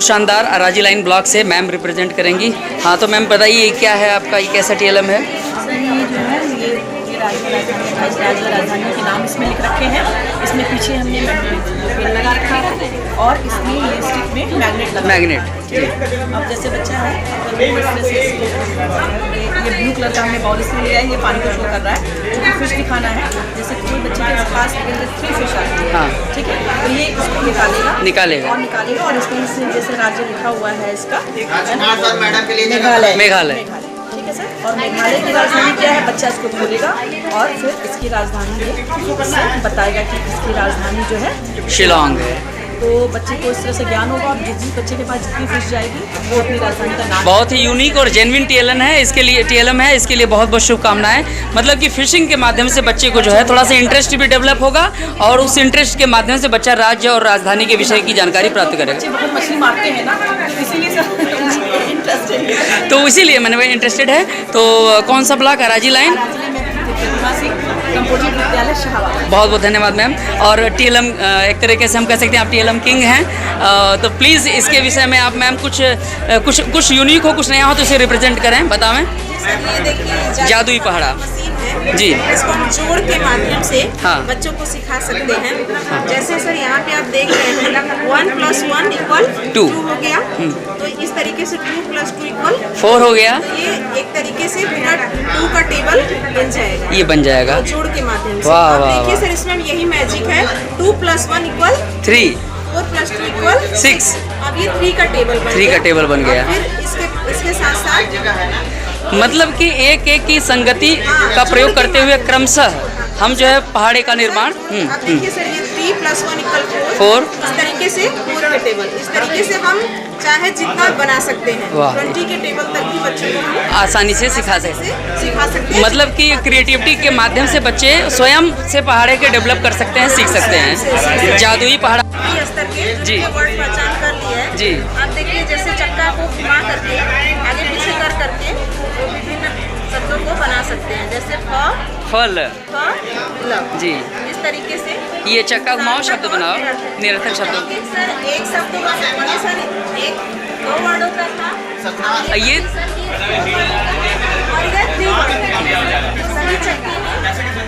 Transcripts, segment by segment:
शानदार अराजी line block से ma'am represent करेंगी। हाँ तो मैम बताइए क्या है आपका, ये कैसा टीएलएम है? ये जो है ये राजधानी के नाम इसमें लिख रखे हैं। इसमें पीछे हमने पेन लगा रखा है और इसमें ये स्टिक में मैग्नेट लगा। मैग्नेट। अब जैसे बच्चा है ये ब्लू कलर का हमने बॉल इसमें लिया है, ये पानी को शो कर रहा है क्योंकि फिश दिखाना है। जैसे कोई बच्चे के पास 3 फिश आती है, हाँ ठीक है, तो ये इसको निकालेगा और इसमें जैसे राज्य लिखा हुआ है इसका मेघालय। ठीक है सर। और मेघालय की राजधानी क्या है, बच्चा इसको खोलेगा और फिर इसकी राजधानी ये बताएगा कि इसकी राजधानी जो है शिलोंग है। तो बच्चे को इस तरह से ज्ञान होगा और जिस बच्चे के पास जितनी फिश जाएगी वो अपनी राजधानी का नाम। बहुत ही यूनिक और जेन्युइन टीएलएम है, इसके लिए बहुत बहुत शुभकामनाएं। मतलब कि फिशिंग के माध्यम से बच्चे को जो है थोड़ा सा इंटरेस्ट भी डेवलप होगा और उस इंटरेस्ट के माध्यम से बच्चा राज्य और राजधानी के विषय की जानकारी प्राप्त करेगा। बच्चे बहुत मछली मारते हैं ना, इसीलिए इंटरेस्टेड तो इसीलिए मैंने इंटरेस्टेड है। तो कौन सा ब्लॉक? अराजी लाइन। बहुत बहुत धन्यवाद मैम। और टीएलएम एक तरीके से हम कह सकते हैं आप टीएलएम किंग हैं, तो प्लीज़ इसके विषय में आप मैम कुछ यूनिक हो, कुछ नया हो तो इसे रिप्रेजेंट करें, बतावें। ये देखिए जादुई पहाड़ा जी, इसको हम जोड़ के माध्यम से हाँ बच्चों को सिखा सकते हैं। जैसे सर यहाँ पे आप देख रहे हैं 1 + 1 = 2 हो गया, तो इस तरीके से 2 + 2 = 4 हो गया। ये एक तरीके से पूरा 2 का टेबल बन जाएगा, ये बन जाएगा तो जोड़ के माध्यम से। वाह अब वाह देखिए सर इसमें यही मैजिक है, 2 + 1 = 3, 4 + 2 = 6। अब ये 3 का टेबल बन 3 का टेबल बन गया। फिर इसके साथ साथ मतलब कि एक एक की संगति का प्रयोग करते हुए क्रमशः हम जो है पहाड़े का निर्माण। अब देखिए सर ये 3 + 1 = 4। इस तरीके से 4 के टेबल, इस तरीके से हम चाहे जितना बना सकते हैं। 20 के टेबल तक भी बच्चों को हम आसानी से सिखा सकते हैं। मतलब कि क्रिएटिविटी के माध्यम से बच्चे स्वयं से पहाड़े के डेवलप कर सकते हैं, सीख सकते हैं। जादुई पहाड़ा स्तर के जी वर्ड पहचान कर लिया है जी। आप देखिए जैसे चक्का को घुमा करके आगे पीछे कर करके विभिन्न शब्दों को बना सकते हैं। जैसे फल जी, इस तरीके से ये चक्का घुमाओ शब्द बनाओ, निरर्थक शब्दों। सर एक शब्द बना सर 1-2 वर्डों का था ये सभी चक्के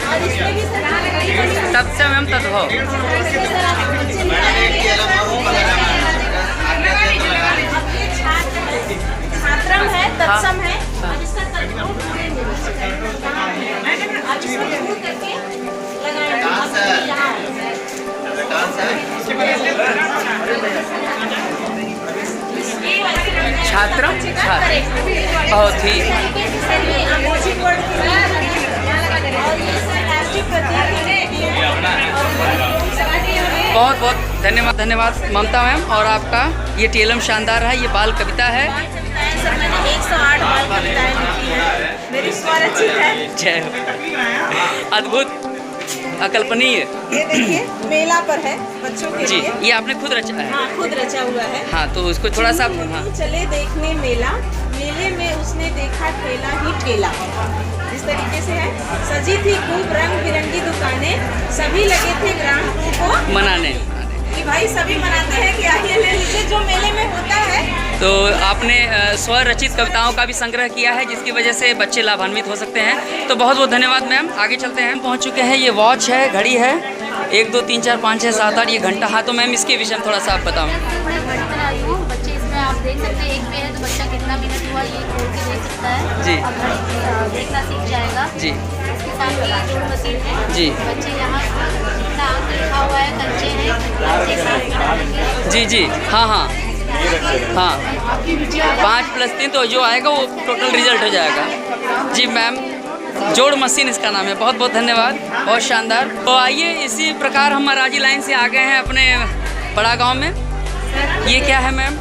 और इसमें भी तत्सम एवं तद्भव। छात्रम है, तत्सम है, अब इसका तद्भव आप इसको जोड़ करके छात्र बहुत ही बहुत बहुत धन्यवाद ममता मैम। और आपका ये टीएलएम शानदार है, ये बाल कविता है। सर मैंने 108 बाल कविताएं लिखी हैं, मेरी स्वरचित है। जय हो, अद्भुत, अकल्पनीय। ये देखिए मेला पर है बच्चों के जी, लिए। ये आपने खुद रचा है? हाँ खुद रचा हुआ है। हाँ तो उसको थोड़ा सा चले देखने मेला, मेले में उसने देखा ठेला ही ठेला। इस तरीके से है, सजी थी खूब रंग बिरंगी दुकानें, सभी लगे थे ग्राहकों को मनाने कि भाई सभी मनाते हैं कि आइए ले लीजिए जो मेले में होता है। तो आपने स्वरचित कविताओं का भी संग्रह किया है जिसकी वजह से बच्चे लाभान्वित हो सकते हैं। तो बहुत बहुत धन्यवाद मैम। आगे चलते हैं, पहुंच चुके हैं। ये वॉच है, घड़ी है, 1 2 3 4 5 6 7 8 ये घंटा। हाँ तो मैम इसके विषय में थोड़ा सा आप बताओ। बच्चे इसमें आप देख सकते हैं, एक पे है तो बच्चा कितना मिनट हुआ ये खोल के देख सकता है जी। और घड़ी देखना सीख जाएगा जी। इसके साथ ही जोड़ मशीन है जी। बच्चे यहाँ जितना अंक लिखा हुआ है कंचे हैं, कंचे साथ में डालेंगे। जी जी हाँ हाँ हाँ 5 + 3 तो जो आएगा वो टोटल रिजल्ट हो जाएगा। जी मैम, जोड़ मशीन इसका नाम है। बहुत बहुत धन्यवाद, बहुत शानदार। तो आइए इसी प्रकार हम अराजी लाइन से आ गए हैं अपने बड़ा गांव में। ये क्या है मैम?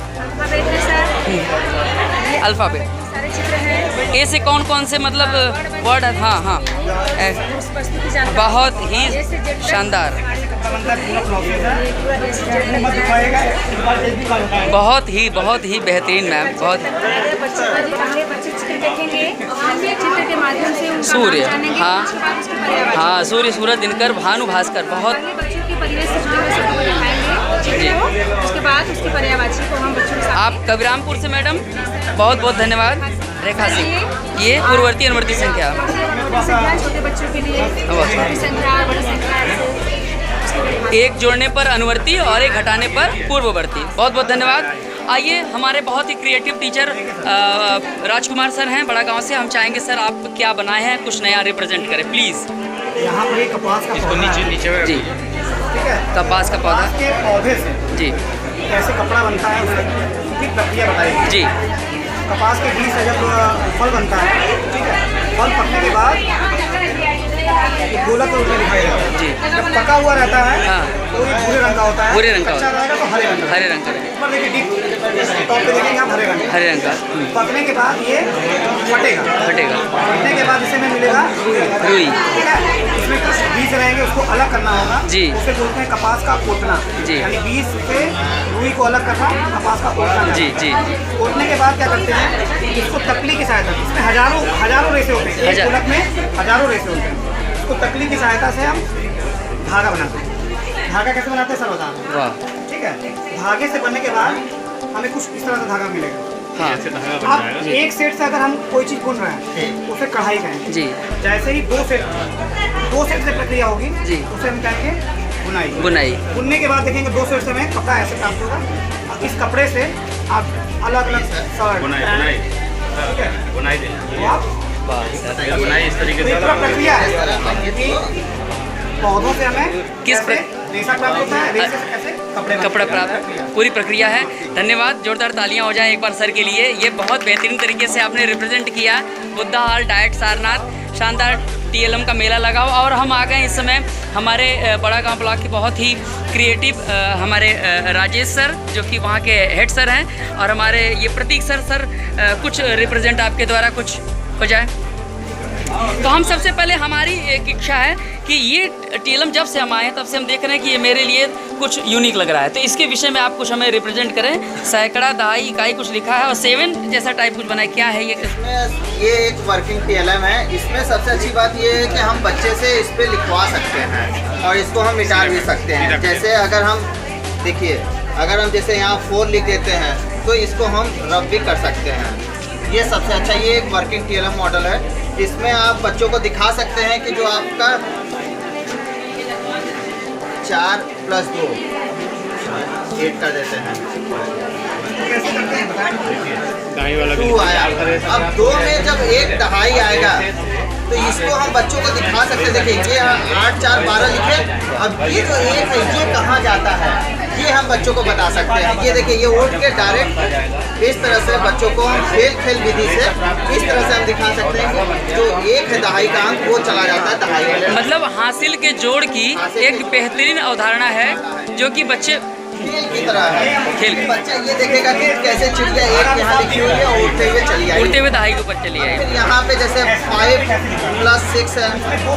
अल्फ़ाबेट। ए से कौन कौन से मतलब वर्ड है? हाँ हाँ बहुत ही शानदार, बहुत ही बेहतरीन मैम। बहुत सूर्य, हाँ हाँ, सूर्य, सूरज, दिनकर, भानु, भास्कर। बहुत बच्चों की परिवेश से जुड़े हुए शब्दों को दिखाएंगे, उसके बाद उसकी पर्यायवाची को हम बच्चों के आप कबीरामपुर से मैडम, बहुत बहुत धन्यवाद। रेखा सिंह, ये पूर्ववर्ती अनुवर्ती संख्या, छोटे बच्चों के लिए छोटी संख्या, बड़ी संख्या, एक जोड़ने पर अनुवर्ती और एक घटाने पर पूर्ववर्ती। बहुत बहुत धन्यवाद। आइए, हमारे बहुत ही क्रिएटिव टीचर राजकुमार सर हैं बड़ा गांव से। हम चाहेंगे सर आप क्या बनाए हैं, कुछ नया रिप्रेजेंट करें प्लीज़। यहाँ पर एक कपास का पौधा है। जी, ठीक है, कपास का पौधा कपास के पौधे से जी कैसे कपड़ा बनता है उसकी प्रक्रिया बताइए। जी। कपास के बीज से जब फल बनता है, ठीक है, फल पकने के बाद गोला के रूप में दिखाई देता है। जी। जब पका हुआ रहता है हाँ। तो ये भूरे रंग का होता है, भूरे रंग का कच्चा होता है। रहेगा तो हरे रंग का। हरे रंग का रहेगा। ऊपर देखिए टॉप पे देखेंगे आप हरे रंग का। हरे रंग का पकने के बाद ये फटेगा। फटेगा। फटने के बाद इसे में मिलेगा रुई। ठीक है, इसमें कुछ बीज रहेंगे, उसको अलग करना होगा। जी। उसे बोलते हैं कपास का कोटना। जी। यानी बीज से रुई को अलग करना कपास का कोटना। जी जी। कोटने के बाद क्या करते हैं, इसको तकली की सहायता से, इसमें हजारों रेसे होते हैं, एक गोलक में हजारों रेसे होते हैं। इसको तकली की सहायता से हम धागा बनाते हैं। धागा कैसे बनाते हैं सर बता रहे हैं। वाह। ठीक है, धागे से बनने के बाद हमें कुछ इस तरह से धागा मिलेगा। हाँ अब एक सेट से अगर हम कोई चीज़ बुन रहे हैं तो उसे कढ़ाई कहेंगे। जी। जैसे ही दो सेट से प्रक्रिया होगी जी। उसे हम कहेंगे बुनाई। बुनाई। बुनने के बाद देखेंगे 2 सेट से हमें कपड़ा ऐसे प्राप्त होगा और इस कपड़े से आप अलग अलग ठीक है, तो आप इस तरीके तो पूरा प्रक्रिया है कि पौधों से हमें किस कैसे रेशा प्राप्त होता है, रेशे से कैसे कपड़ा प्राप्त, पूरी प्रक्रिया है। धन्यवाद, जोरदार तालियां हो जाएं एक बार सर के लिए। ये बहुत बेहतरीन तरीके से आपने रिप्रेजेंट किया। बुद्धा हॉल डाइट सारनाथ, शानदार TLM का मेला लगा हुआ। और हम आ गए इस समय हमारे बड़ा गांव ब्लॉक के बहुत ही क्रिएटिव हमारे राजेश सर, जो कि वहाँ के हेड सर हैं, और हमारे ये प्रतीक सर कुछ रिप्रेजेंट आपके द्वारा कुछ हो जाए। तो हम सबसे पहले, हमारी एक इच्छा है कि ये TLM जब से हम आए हैं तब से हम देख रहे हैं कि ये मेरे लिए कुछ यूनिक लग रहा है। तो इसके विषय में आप कुछ हमें रिप्रेजेंट करें। सैकड़ा, दहाई, इकाई कुछ लिखा है और 7 जैसा टाइप कुछ बनाए, क्या है ये? ये एक वर्किंग TLM है। इसमें सबसे अच्छी बात ये है कि हम बच्चे से इस पर लिखवा सकते हैं और इसको हम मिटा भी सकते हैं। जैसे अगर हम देखिए, अगर हम जैसे यहाँ 4 लिख देते हैं तो इसको हम रब भी कर सकते हैं। ये सबसे अच्छा, ये एक वर्किंग TLM मॉडल है। इसमें आप बच्चों को दिखा सकते हैं कि जो आपका 4 + 2 8 कर देते हैं। 2 आया। अब 2 में जब एक दहाई आएगा तो इसको हम बच्चों को दिखा सकते हैं। देखिए, ये 8 4 12 लिखे। अब ये जो 1 है ये कहाँ जाता है, ये हम बच्चों को बता सकते हैं। ये देखिए, ये उठ के डायरेक्ट इस तरह से बच्चों को हम खेल विधि से इस तरह से हम दिखा सकते हैं कि जो 1 है दहाई का अंक वो चला जाता है दहाई वाले। मतलब हासिल के जोड़ की एक बेहतरीन अवधारणा है जो कि बच्चे खेल की तरह है। खेल बच्चा ये देखेगा कि कैसे चिड़िया एक यहाँ लिखी हुई है और उड़ते हुए चली आई। उड़ते हुए दहाई के ऊपर चली आई। फिर यहाँ पे जैसे 5 + 6 है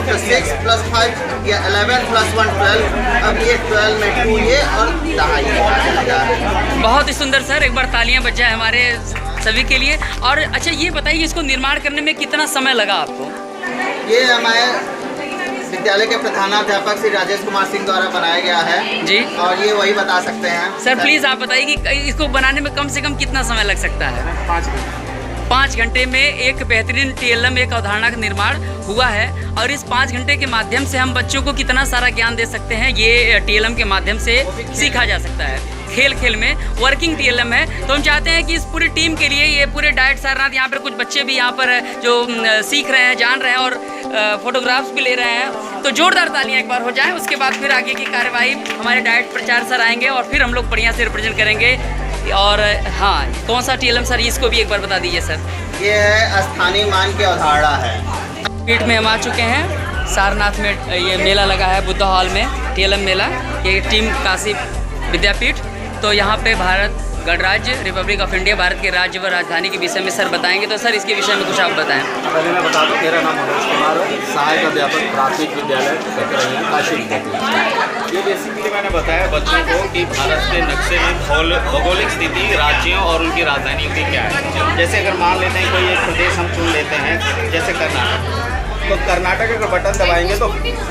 तो 6 + 5 या 11 + 1 12। अब ये 12 में 2 ये और दहाई। बहुत ही सुंदर सर, एक बार तालियां बज जाए हमारे सभी के लिए। और अच्छा, ये बताइए, इसको निर्माण करने में कितना समय लगा आपको? ये हमारे विद्यालय के प्रधानाध्यापक श्री राजेश कुमार सिंह द्वारा बनाया गया है जी। और ये वही बता सकते हैं। सर प्लीज़ आप बताइए कि इसको बनाने में कम से कम कितना समय लग सकता है? 5 घंटे में एक बेहतरीन TLM, एक अवधारणा का निर्माण हुआ है। और इस 5 घंटे के माध्यम से हम बच्चों को कितना सारा ज्ञान दे सकते हैं, ये TLM के माध्यम से सीखा जा सकता है। खेल में वर्किंग TLM है। तो हम चाहते हैं कि इस पूरी टीम के लिए, ये पूरे डाइट सारनाथ, यहाँ पर कुछ बच्चे भी यहाँ पर जो सीख रहे हैं, जान रहे हैं और फोटोग्राफ्स भी ले रहे हैं, तो जोरदार तालियां एक बार हो जाएं। उसके बाद फिर आगे की कार्यवाही हमारे डाइट प्रचार सर आएंगे और फिर हम लोग बढ़िया से रिप्रेजेंट करेंगे। और हाँ, कौन सा TLM सर, इसको भी एक बार बता दीजिए सर। ये है स्थानीय मान की अवधारणा है। पीठ में हम आ चुके हैं, सारनाथ में ये मेला लगा है बुद्धा हॉल में, TLM मेला। ये टीम काशी विद्यापीठ। तो यहाँ पे भारत गणराज्य, रिपब्लिक ऑफ इंडिया, भारत के राज्य व राजधानी के विषय में सर बताएंगे। तो सर इसके विषय में कुछ आप बताएं। पहले मैं बता दूं, मेरा नाम मनोज कुमार है, सहायक अध्यापक प्राथमिक विद्यालय सकरैया काशी विद्यापीठ। ये बेसिकली मैंने बताया बच्चों को कि भारत के नक्शे में भौगोलिक स्थिति, राज्यों और उनकी राजधानियों की क्या है। जैसे अगर मान लेते हैं कोई एक प्रदेश हम चुन लेते हैं, जैसे कर्नाटक, तो कर्नाटक का बटन दबाएंगे तो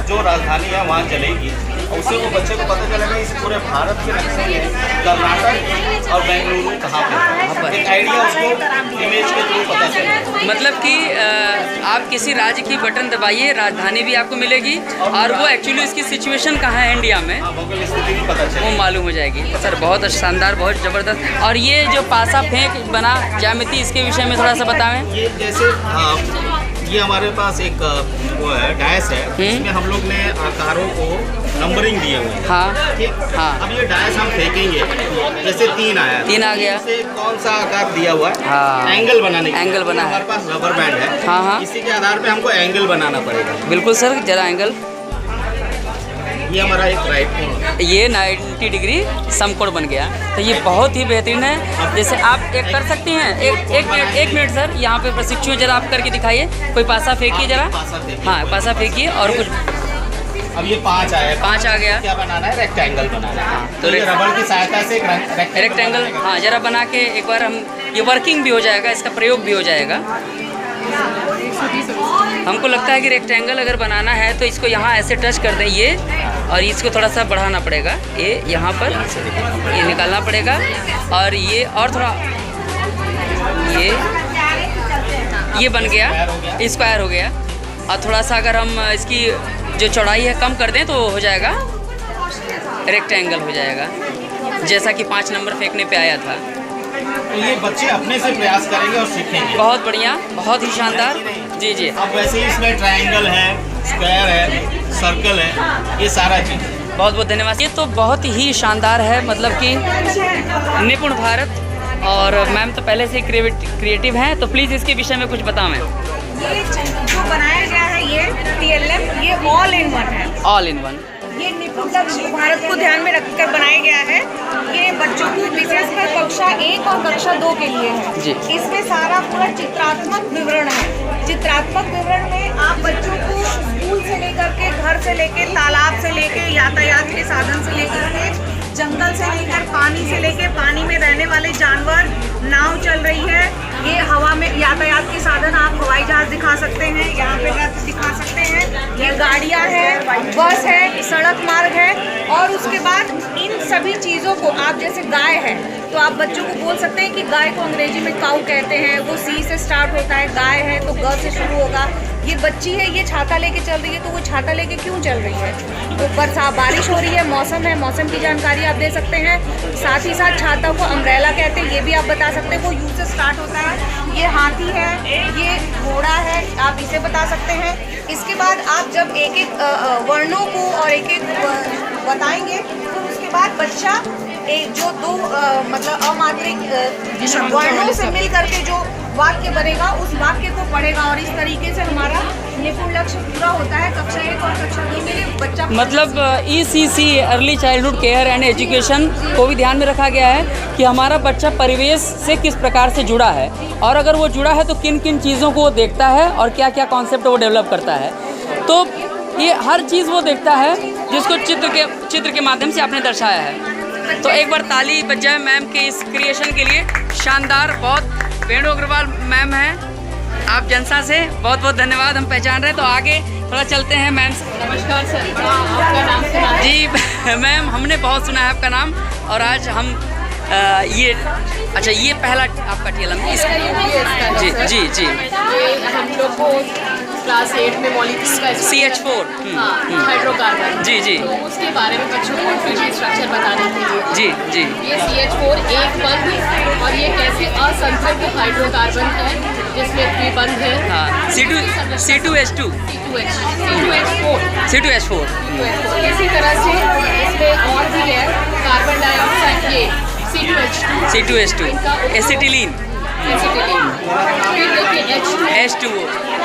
जो राजधानी है वहाँ चलेगी उससे वो बच्चे को पता चलेगा इस पूरे भारत के नक्शे में कर्नाटक और बेंगलुरु कहाँ पे है। एक आइडिया उसको इमेज के थ्रू पता चलेगा। मतलब कि आप किसी राज्य की बटन दबाइए, राजधानी भी आपको मिलेगी और वो एक्चुअली इसकी सिचुएशन कहाँ है इंडिया में भौगोलिक स्थिति भी पता चलेगी, वो मालूम हो जाएगी। सर बहुत शानदार, बहुत ज़बरदस्त। और ये जो पासा फेंक बना ज्यामिति, इसके विषय में थोड़ा सा बताएं। ये जैसे ये हमारे पास एक वो है डायस है, इसमें हम लोग ने आकारों को नंबरिंग दिए हुए हैं। हाँ ठीक, हाँ। अब ये डायस हम फेंकेंगे, जैसे 3 आया, 3 आ गया, इसे कौन सा आकार दिया हुआ है, हाँ। एंगल बनाने के लिए। एंगल बना है। हमारे पास रबर बैंड है, हाँ हाँ, इसी के आधार पे हमको एंगल बनाना पड़ेगा। बिल्कुल सर, जरा एंगल। ये हमारा एक राइट कोण, ये 90 डिग्री समकोण बन गया। तो ये बहुत ही बेहतरीन है। जैसे आप एक कर सकते हैं, एक मिनट सर, यहाँ पे प्रशिक्षु जरा आप करके दिखाइए। कोई पासा फेंकिए जरा। हाँ, पासा फेंकिए और कुछ। अब ये 5 आया, 5 आ गया। क्या बनाना है, रेक्टेंगल बनाना है। हाँ, तो ये रबर की सहायता से एक रेक्टेंगल, हाँ जरा बना के एक बार हम, ये वर्किंग भी हो जाएगा, इसका प्रयोग भी हो जाएगा। हमको लगता है कि रेक्टेंगल अगर बनाना है तो इसको यहाँ ऐसे टच कर दें ये, और इसको थोड़ा सा बढ़ाना पड़ेगा, ये यहाँ पर ये निकालना पड़ेगा, और ये और थोड़ा ये बन गया, स्क्वायर हो गया। और थोड़ा सा अगर हम इसकी जो चौड़ाई है कम कर दें तो हो जाएगा रेक्टेंगल हो जाएगा, जैसा कि 5 नंबर फेंकने पे आया था। तो ये बच्चे अपने से प्रयास करेंगे और सीखेंगे। बहुत बढ़िया, बहुत ही शानदार। जी जी। अब वैसे ही इसमें ट्रायंगल है, स्क्वायर है, सर्कल है, ये सारा चीज़। बहुत बहुत धन्यवाद। ये तो बहुत ही शानदार है, मतलब कि निपुण भारत। और मैम तो पहले से क्रिएटिव हैं, तो प्लीज़ इसके विषय में कुछ बताएं। ये जो बनाया गया है ये TLM, ये ऑल इन वन है। All in one. ये निपुण लक्ष्य भारत को ध्यान में रखकर बनाया गया है। ये बच्चों को विशेषकर कक्षा 1 और कक्षा 2 के लिए है जी। इसमें सारा पूरा चित्रात्मक विवरण है। चित्रात्मक विवरण में आप बच्चों को स्कूल से लेकर के, घर से लेकर, तालाब से लेकर, यातायात के साधन से लेकर के, जंगल से लेकर, पानी से लेकर, पानी में रहने वाले जानवर, नाव चल रही है, ये हवा में यातायात के साधन, आप हवाई जहाज दिखा सकते हैं, यहाँ पे रथ दिखा सकते हैं, ये गाड़ियाँ हैं, बस है, सड़क मार्ग है। और उसके बाद इन सभी चीज़ों को आप, जैसे गाय है तो आप बच्चों को बोल सकते हैं कि गाय को अंग्रेजी में काऊ कहते हैं, वो सी से स्टार्ट होता है, गाय है तो ग से शुरू होगा। ये बच्ची है, ये छाता लेके चल रही है, तो वो छाता लेके क्यों चल रही है, तो बरसात, बारिश हो रही है, मौसम है, मौसम की जानकारी आप दे सकते हैं। साथ ही साथ छाता को अम्ब्रेला कहते हैं, ये भी आप बता सकते हैं, वो यू से स्टार्ट होता है। ये हाथी है, ये घोड़ा है, आप इसे बता सकते हैं। इसके बाद आप जब एक एक वर्णों को और एक एक बताएंगे तो उसके बाद बच्चा एक जो 2 मतलब अमात्रिक वर्णों से मिल करके जो वाक्य बनेगा उस वाक्य को पढ़ेगा, और इस तरीके से हमारा निपुण लक्ष्य पूरा होता है कक्षा 1 और कक्षा 2 के लिए। बच्चा मतलब ECC early childhood care and education को भी ध्यान में रखा गया है कि हमारा बच्चा परिवेश से किस प्रकार से जुड़ा है, और अगर वो जुड़ा है तो किन किन चीज़ों को वो देखता है और क्या क्या कॉन्सेप्ट वो डेवलप करता है। तो ये हर चीज़ वो देखता है जिसको चित्र के माध्यम से आपने दर्शाया है। तो एक बार ताली बज जाए मैम के इस क्रिएशन के लिए। शानदार, बहुत। वेणु अग्रवाल मैम हैं, आप जनसा से, बहुत बहुत धन्यवाद, हम पहचान रहे हैं। तो आगे थोड़ा चलते हैं मैम से। नमस्कार सर, आपका नाम सुना जी मैम, हमने बहुत सुना है आपका नाम, और आज हम ये पहला आपका TLM जी जी जी। ये हम लोग को क्लास 8 में मॉलिक्यूल्स का CH4 हाइड्रोकार्बन जी जी, तो उसके बारे में बच्चों को फिजिकल स्ट्रक्चर बताने के लिए जी जी। ये CH4 एक बंध है, और ये कैसे असंतृप्त हाइड्रोकार्बन है जिसमें द्विबंध है। हाँ, C2H2 C2H4 इसी तरह से इसमें और भी है कार्बन डाइऑक्साइड, ये C2H2 एसिटिलीन H2O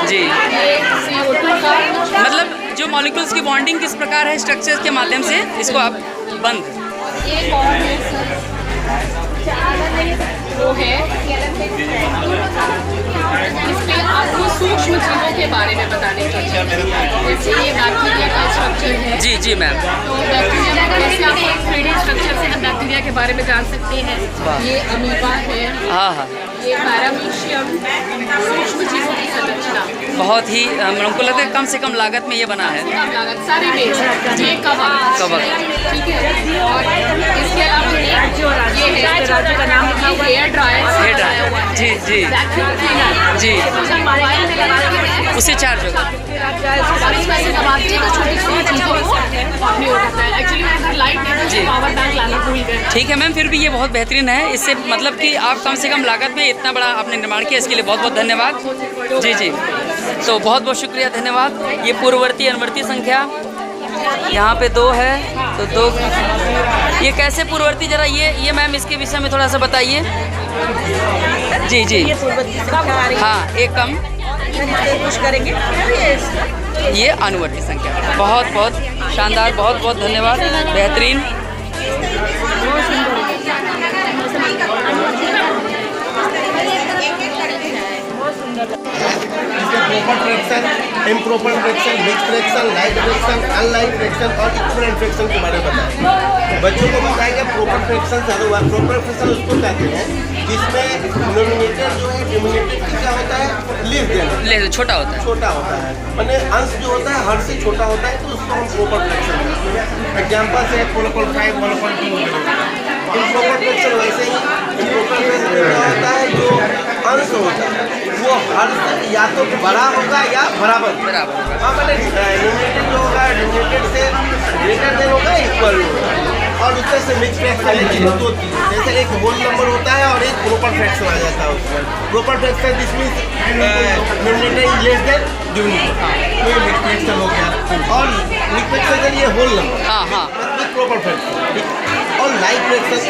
जी। ये CO2 का मतलब जो मॉलिक्यूल्स की बॉन्डिंग किस प्रकार है स्ट्रक्चर के माध्यम से, इसको आप बंद। ये कौन है सर, वो है इसमें आपको सूक्ष्म जीवों के बारे में बताने की है। जैसे ये बैक्टीरिया का स्ट्रक्चर है। जी जी मैम। तो बैक्टीरिया का कैसे आप 3D स्ट्रक्चर से हम बैक्टीरिया के बारे में जान सकते हैं। ये अमीबा है। हाँ हाँ। ये पैरामीशियम, सूक्ष्म जीवों की संरचना। बहुत ही हमको लगता है कम से कम लागत में ये बना है। कम लागत, सारे बेच। ये कवक, ठीक है। और इसके अलावा ये है राज्य का नाम लिखा हुआ है। Hair dryer. जी जी जी। मोबाइल में लगाते हैं, उससे चार्ज होगा। और इसमें से दबाते हैं तो छोटी छोटी चीज़ों को अपनी हो जाता है। एक्चुअली मैं इधर लाइट नहीं जी। थी, पावर बैंक लाना भूल गए। ठीक है मैम, फिर भी ये बहुत बेहतरीन है। इससे मतलब कि आप कम से कम लागत में इतना बड़ा आपने निर्माण किया, इसके लिए बहुत बहुत धन्यवाद। जी जी, तो बहुत बहुत शुक्रिया, धन्यवाद। ये पूर्ववर्ती अनुवर्ती संख्या यहाँ पे 2 है, तो 2 ये कैसे पूर्ववर्ती, जरा ये मैम इसके विषय में थोड़ा सा बताइए। जी जी हाँ, एक कम कुछ करेंगे ये अनुवर्ती संख्या। बहुत बहुत शानदार, बहुत बहुत धन्यवाद, बेहतरीन। Proper fraction, improper fraction, mix fraction, light fraction, unlit fraction और इक्विवेलेंट फ्रैक्शन के बारे में बताएं। बच्चों को बताएंगे प्रॉपर फ्रैक्शन चालू हुआ। प्रॉपर फ्रैक्शन उसको कहते हैं जिसमें डिनोमिनेटर जो है, डिनोमिनेटर की क्या होता है, लेस छोटा होता है, छोटा होता है, मैंने अंश जो होता है हर से छोटा होता है, तो उसको हम प्रॉपर फ्रैक्शन कहते हैं। एग्जाम्पल से 1/5, 1/2 इम्प्रॉपर फ्रैक्शन वैसे ही इम्प्रॉपर फ्रैक्शन क्या होता है, जो अंश होता है वो हर से या तो बड़ा होगा या बराबर। हाँ, मैंने न्यूमरेटर जो होगा डिनोमिनेटर से ग्रेटर देन होगा, इक्वल होगा। और उससे से मिक्स फ्रैक्शन है 2 चीज़, जैसे एक होल नंबर होता है और एक प्रॉपर फ्रैक्शन आ जाता है उसमें। Proper fraction this means numerator is less than denominator, तो ये मिक्स फ्रैक्शन हो गया। और मिक्स फ्रैक्शन ये होल नंबर, हाँ हाँ, प्रॉपर फ्रैक्शन। और लाइट फ्रैक्शन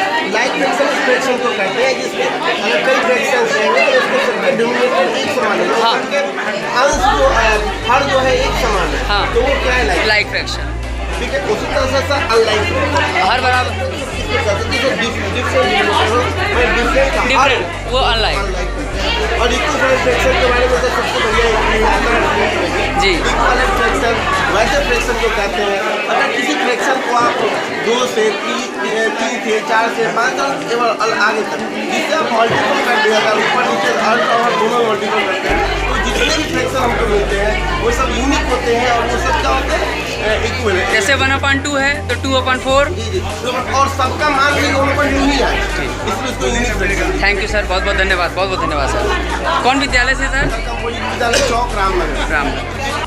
उस फ्रैक्शन को कहते हैं जिसमें अगर कई फ्रैक्शन रहेंगे तो उसको सबके डिनोमिनेटर एक समान है, हाँ। सबके अंश जो हर जो है एक समान है, हाँ। तो वो क्या है, लाइट फ्रैक्शन। ठीक है। उसी तरह से अनलाइट फ्रैक्शन हर बराबर डिफरेंट, वो अनलाइट। और इक्विवेलेंट फ्रैक्शन के बारे में तो सबसे बढ़िया आता है जी। इक्विवेलेंट फ्रैक्शन वैसे फ्रैक्शन को कहते हैं अगर किसी फ्रैक्शन को आप 2 से 3 से 4 से 5 और आगे तक जिससे आप मल्टीपल कर दिया, अगर ऊपर नीचे अर्थ और दोनों मल्टीपल करते हैं तो जितने भी फ्रैक्शन हमको मिलते हैं वो सब यूनिक होते हैं और वो सब क्या होते हैं, इक्विवेलेंट। जैसे 1/2 है तो 2/4। जी, और सबका मान भी 1/2 ही है, इसलिए उसको unique fraction. Thank you sir, बहुत बहुत धन्यवाद, बहुत बहुत धन्यवाद सर। कौन विद्यालय से सर? विद्यालय चौक, रामनगर।